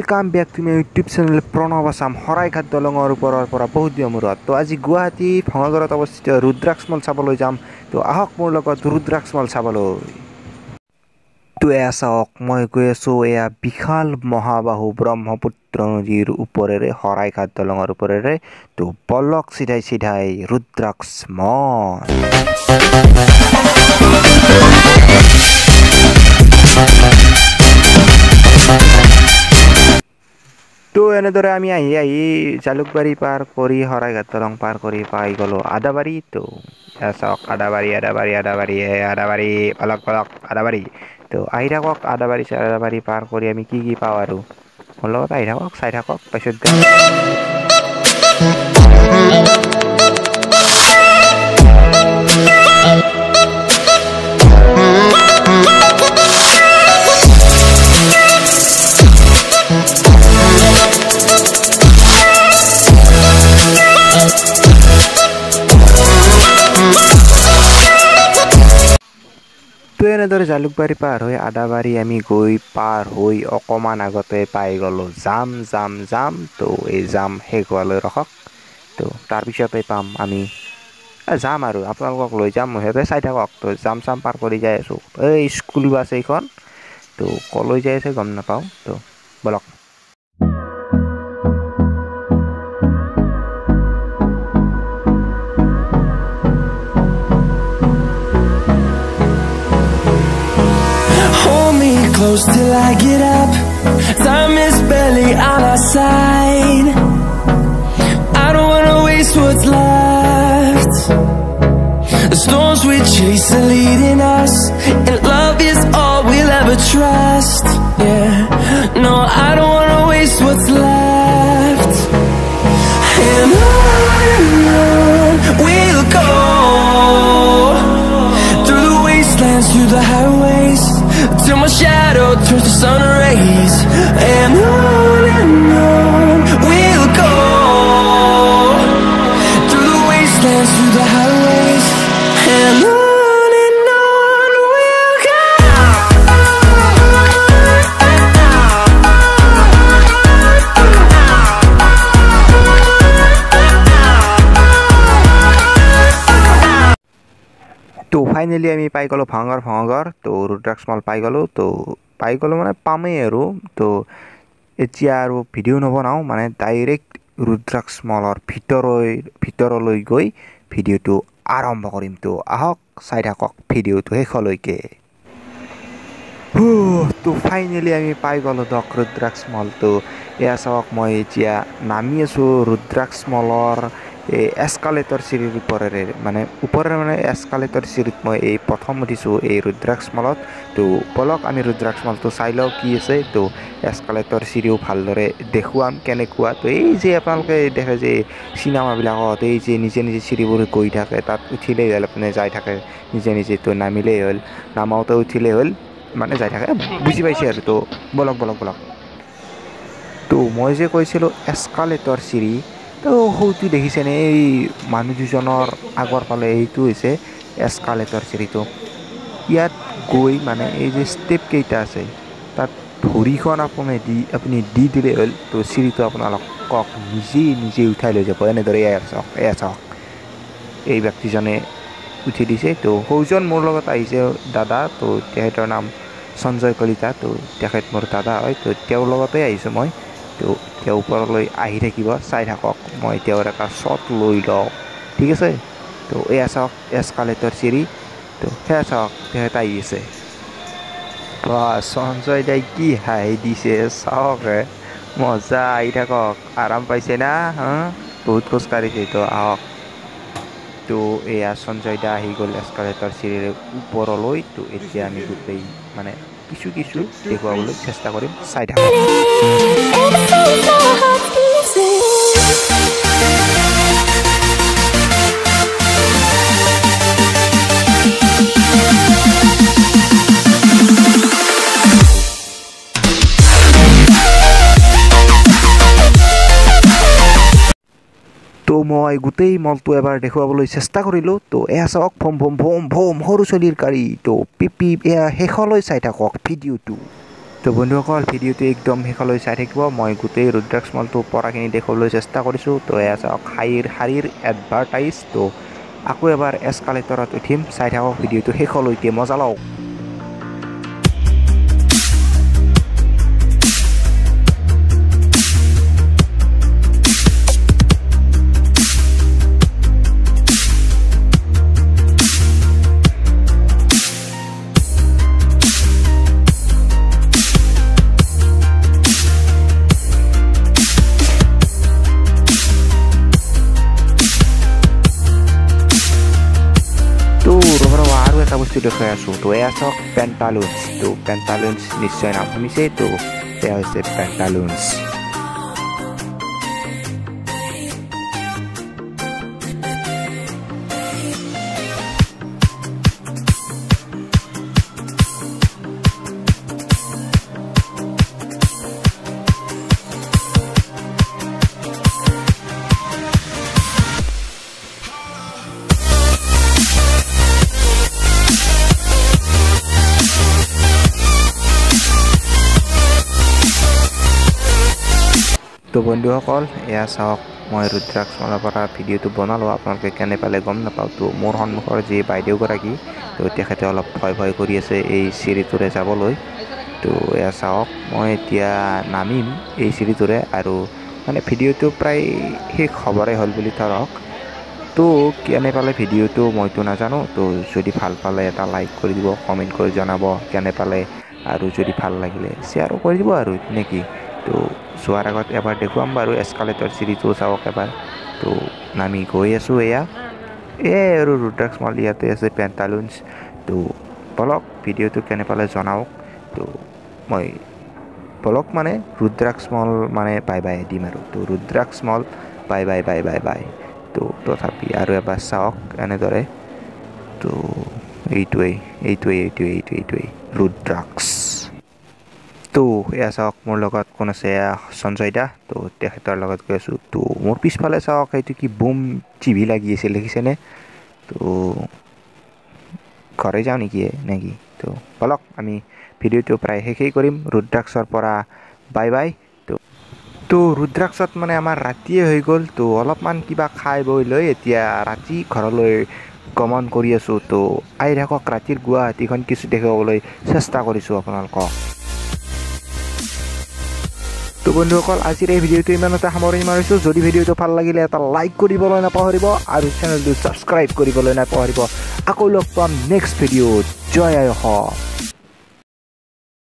Welcome back to my YouTube channel Pranav Assam Horaighat দলঙৰ ওপৰৰ পৰা বহুত দিনৰ মূৰত তো আজি গুৱাহাটী ভঙাগড়ত অৱস্থিত ৰুদ্ৰাক্ষ মল চাবলৈ যাম তো আহক মোৰ লগত ৰুদ্ৰাক্ষ মল চাবলৈ তো চাওক মই গৈ আছো এয়া বিশাল মহাবাহু ব্ৰহ্মপুত্ৰ নদীৰ ওপৰেৰে হৰাইঘাট দলঙৰ ওপৰেৰে তো বলক সিধাই ৰুদ্ৰাক্ষ মল তো এনেদৰে আমি আহি জালুকবাৰী পাৰ কৰি হৰাইঘাট দলং পাৰ কৰি পাই গলো আদাবাৰী তো চাওক আদাবাৰী পলক আদাবাৰী তো আহি থাকক আদাবাৰী পাৰ কৰি আমি কি পাওঁ আৰু মোৰ লগত আহি থাকক চাই থাকক পাছত এনেদৰে জালুকবাৰী পাৰ হৈ আদাবাৰী আমি গৈ পাৰ হৈ অকমান আগতে পাই গলো জাম তো এই জাম শেষ হোৱালৈ ৰখক তো তাৰপিছতে পাম আমি যাম আৰু আপোনালোকক লৈ যাম সিহঁতে চাই থাকক তো জাম পাৰ কৰি যাই আছো এই স্কুল বাছ এইখন তো কলৈ যাই আছে গম নাপাওঁ তো বলক Close till I get up. Time is barely on our side. I don't wanna waste what's left. The storms we chase are leading us, and love is all we'll ever trust. Yeah, no, I don't wanna waste what's left. And on we'll go, through the wastelands, through the highways, till my shadow turns to sun rays. And on we'll go, through the wastelands, through the highways. And on we'll go. তো finally আমি পাই গলো ভঙাগড় তো ৰুদ্ৰাক্ষ মল পাই গলো মানে পামেই আৰু তো এতিয়া আৰু ভিডিঅ' নবনাওঁ মানে ডাইৰেক্ট ৰুদ্ৰাক্ষ মলৰ ভিতৰলৈ গৈ ভিডিঅ'টো আৰম্ভ কৰিম তো আহক চাই থাকক ভিডিঅ'টো শেষলৈকে তো ফাইনেলি আমি পাই গলো ৰুদ্ৰাক্ষ মল তো এয়া চাওক মই এতিয়া নামি আছো ৰুদ্ৰাক্ষ মলৰ এই এস্কালেটৰ চিৰিৰ ওপৰেৰে মানে এস্কালেটৰ চিৰিত মই এই প্ৰথম উঠিছোঁ এই ৰুদ্ৰাক্ষ মলত তো বলক আমি ৰুদ্ৰাক্ষ মলটো চাই লওঁ কি আছে তো এস্কালেটৰ চিৰিও ভালদৰে দেখুৱাম কেনেকুৱা তো এই যে আপোনালোকে দেখে যে চিনেমাবিলাকত এই যে নিজে চিৰিবোৰ গৈ থাকে তাত উঠিলেই হ'ল আপুনি যাই থাকে নিজে তো নামিলেই হ'ল নামাওঁতে উঠিলেই হ'ল মানে যাই থাকে বুজি পাইছে আৰু তো বলক তো মই যে কৈছিলোঁ এস্কালেটৰ চিৰি তো সৌটো দেখিছেনে এই মানুহ দুজনৰ আগৰ ফালে এইটো হৈছে এস্কালেটৰ চিৰিটো ইয়াত গৈ মানে এই যে ষ্টেপ কেইটা আছে তাত ভৰিখন আপুনি দি দিলে হ'ল তো চিৰিটো আপোনালোকক নিজে উঠাই লৈ যাব এনেদৰে এয়া চাওক এই ব্যক্তিজনে উঠি দিছে তো সৌজন মোৰ লগত আহিছে দাদা তো তেখেতৰ নাম সঞ্জয় কলিতা তো তেখেত মোৰ দাদা হয় তো তেওঁৰ লগতে আহিছোঁ মই তো তেওঁ ওপৰলৈ আহি থাকিব চাই থাকক মই তেওঁৰ এটা শ্বট লৈ লওঁ ঠিক আছে তো এয়া চাওক এস্কালেটৰ চিৰি তো সেয়া চাওক তেখেত আহি আছে সঞ্জয় দাই কি হাঁহি দিছে চাওক মজা আহি থাকক আৰাম পাইছে না বহুত খোজ কাঢ়িছে তো আহক তো এয়া সঞ্জয় দা আহি গ'ল এস্কালেটৰ চিৰিৰে ওপৰলৈ তো এতিয়া আমি গোটেই মানে কিছু দেখুৱাবলৈ চেষ্টা কৰিম চাই থাকক তো মই গোটেই মলটো এবাৰ দেখুৱাবলৈ চেষ্টা কৰিলোঁ তো এয়া চাওক ভম সৰু চলিৰ গাড়ী তো পিপি এয়া শেষলৈ চাই থাকক ভিডিঅ'টো তো বন্ধুসকল ভিডিঅ'টো একদম শেষলৈ চাই থাকিব মই গোটেই ৰুদ্ৰাক্স মলটো পৰাখিনি দেখুৱাবলৈ চেষ্টা কৰিছোঁ তো এয়া চাওক শাৰীৰ এডভাৰটাইজ তো আকৌ এবাৰ এস্কালেটৰত উঠিম চাই থাকক ভিডিঅ'টো শেষলৈকে মজা লওক আৰু এটা বস্তু দেখাই আছোঁ তো এয়া চাওক পেণ্টালুন্স তো পেণ্টালুন্স নিশ্চয় নাম শুনিছে তো এয়া হৈছে পেণ্টালুন্স তো বন্ধুসকল এয়া চাওক মই ৰুদ্ৰাক্স মলৰ পৰা ভিডিঅ'টো বনালোঁ আপোনালোকে কেনে পালে গম নাপাওঁ তো মোৰ সন্মুখৰ যি বাইদেউগৰাকী তো তেখেতে অলপ ভয় কৰি আছে এই চিৰিটোৰে যাবলৈ তো এয়া চাওক মই এতিয়া নামিম এই চিৰিটোৰে আৰু মানে ভিডিঅ'টো প্ৰায় শেষ হ'বৰে হ'ল বুলি ধৰক তো কেনে পালে ভিডিঅ'টো মইতো নাজানো তো যদি ভাল পালে এটা লাইক কৰি দিব কমেণ্ট কৰি জনাব কেনে পালে আৰু যদি ভাল লাগিলে শ্বেয়াৰো কৰি দিব আৰু নেকি তো যোৱাৰ আগত এবাৰ দেখুৱাম বাৰু এস্কালেটৰ চিৰিটো চাওক এবাৰ তো নামি গৈ আছোঁ এয়া আৰু ৰুদ্ৰাক্স মল ইয়াতে আছে পেণ্টালুন্স তো বলক ভিডিঅ'টো কেনে পালে জনাওক তো মই বলক মানে ৰুদ্ৰাক্স মল মানে বাই বাই দিম আৰু তো ৰুদ্ৰাক্স মল বাই বাই তো তথাপি আৰু এবাৰ চাওক এনেদৰে তো এইটোৱেই ৰুদ্ৰাক্স তো এয়া চাওক মোৰ লগত কোন আছে এয়া সঞ্জয় দা তো তেখেতৰ লগত গৈ আছোঁ তো মোৰ পিছফালে চাওক সেইটো কি বুম টিভি লাগি আছে দেখিছেনে তো ঘৰে যাওঁ নেকি তো বলক আমি ভিডিঅ'টো প্ৰায় শেষেই কৰিম ৰুদ্ৰাক্সৰ পৰা বাই বাই তো ৰুদ্ৰাক্সত মানে আমাৰ ৰাতিয়ে হৈ গ'ল তো অলপমান কিবা খাই বৈ লৈ এতিয়া ৰাতি ঘৰলৈ গমন কৰি আছোঁ তো আহি থাকক ৰাতিৰ গুৱাহাটীখন কিছু দেখুৱাবলৈ চেষ্টা কৰিছোঁ আপোনালোকক তো বন্ধুসকল আজিৰ এই ভিডিঅ'টো ইমানতে সামৰণি মাৰিছোঁ যদি ভিডিঅ'টো ভাল লাগিলে এটা লাইক কৰিবলৈ নাপাহৰিব আৰু চেনেলটো ছাবস্ক্ৰাইব কৰিবলৈ নাপাহৰিব আকৌ লগ পাম নেক্সট ভিডিঅ'ত জয় আই অসম